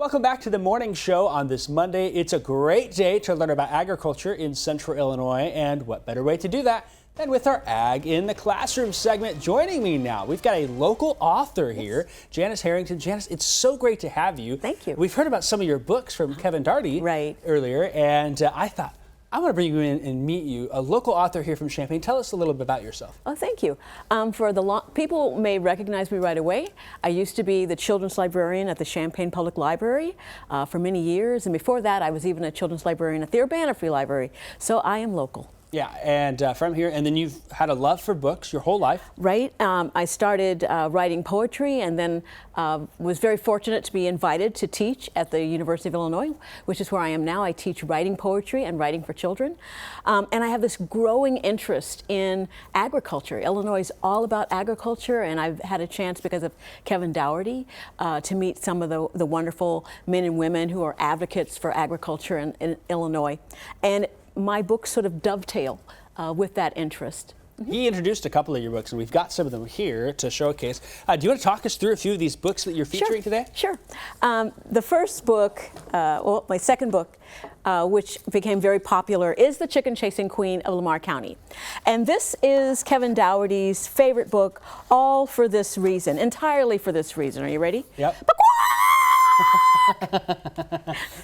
Welcome back to the morning show on this Monday. It's a great day to learn about agriculture in Central Illinois, and what better way to do that than with our Ag in the Classroom segment. Joining me now, we've got a local author here, Janice Harrington. Janice, it's so great to have you. Thank you. We've heard about some of your books from Kevin Daugherty earlier, and I thought, I want to bring you in and meet you, a local author here from Champaign. Tell us a little bit about yourself. Oh, thank you. People may recognize me right away. I used to be the children's librarian at the Champaign Public Library for many years, and before that I was even a children's librarian at the Urbana Free Library. So I am local. Yeah, and from here, and then you've had a love for books your whole life. Right. I started writing poetry, and then was very fortunate to be invited to teach at the University of Illinois, which is where I am now. I teach writing poetry and writing for children. And I have this growing interest in agriculture. Illinois is all about agriculture, and I've had a chance, because of Kevin Daugherty, to meet some of the wonderful men and women who are advocates for agriculture in Illinois. And my books sort of dovetail with that interest. He introduced a couple of your books, and we've got some of them here to showcase. Do you want to talk us through a few of these books that you're featuring today? Sure. The first book, my second book, which became very popular, is The Chicken Chasing Queen of Lamar County. And this is Kevin Daugherty's favorite book, all for this reason, entirely for this reason. Are you ready? Yep.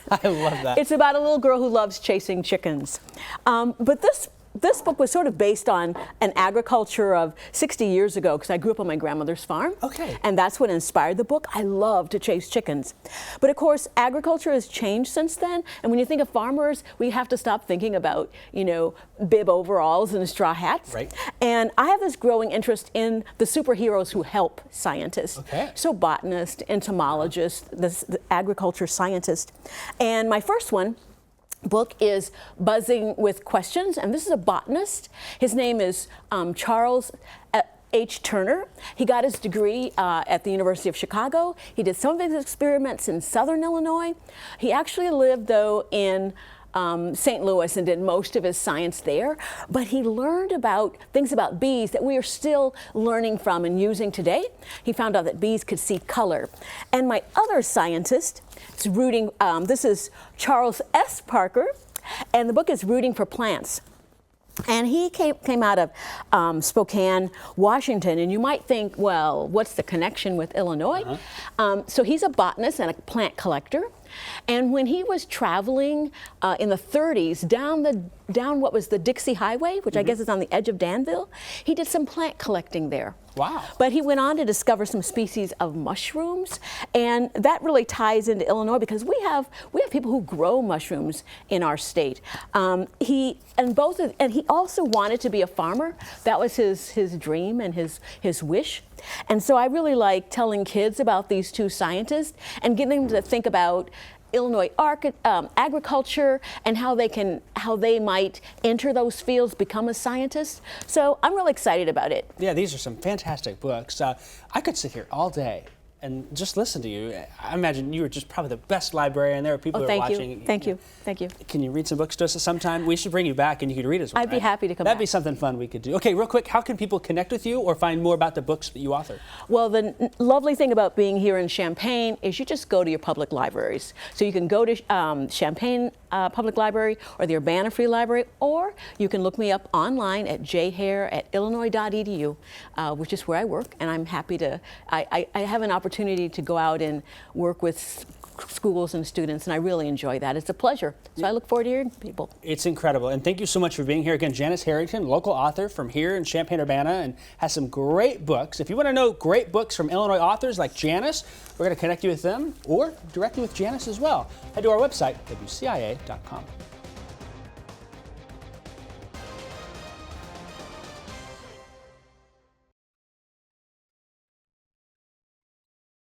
I love that. It's about a little girl who loves chasing chickens. But this book was sort of based on an agriculture of 60 years ago, because I grew up on my grandmother's farm. Okay. And that's what inspired the book. I love to chase chickens. But of course, agriculture has changed since then. And when you think of farmers, we have to stop thinking about, bib overalls and straw hats. Right. And I have this growing interest in the superheroes who help scientists. Okay. So botanist, entomologist, the agriculture scientist. And my first book is Buzzing with Questions, and this is a botanist. His name is Charles H. Turner. He got his degree at the University of Chicago. He did some of his experiments in southern Illinois. He actually lived, though, in St. Louis and did most of his science there, but he learned about things about bees that we are still learning from and using today. He found out that bees could see color. And my other scientist is this is Charles S. Parker, and the book is Rooting for Plants. And he came out of Spokane, Washington, and you might think, well, what's the connection with Illinois? So he's a botanist and a plant collector. And when he was traveling in the 30s down what was the Dixie Highway, which I guess is on the edge of Danville, he did some plant collecting there. Wow. But he went on to discover some species of mushrooms, and that really ties into Illinois, because we have people who grow mushrooms in our state. He also wanted to be a farmer. That was his dream and his wish. And so I really like telling kids about these two scientists and getting them to think about Illinois agriculture and how they might enter those fields, become a scientist. So I'm really excited about it. Yeah, these are some fantastic books. I could sit here all day and just listen to you. I imagine you are just probably the best librarian. There are people who are watching. Thank you. Can you read some books to us sometime? We should bring you back and you could read as well. I'd be happy to come That'd back. be something fun we could do. Okay, real quick, how can people connect with you or find more about the books that you author? Well, the lovely thing about being here in Champaign is you just go to your public libraries. So you can go to Champaign Public Library or the Urbana Free Library, or you can look me up online at jhair@illinois.edu, which is where I work, and I'm happy to, I have an opportunity to go out and work with schools and students, and I really enjoy that. It's a pleasure. So I look forward to hearing from people. It's incredible, and thank you so much for being here. Again, Janice Harrington, local author from here in Champaign-Urbana, and has some great books. If you want to know great books from Illinois authors like Janice, we're going to connect you with them, or directly with Janice as well. Head to our website, wcia.com.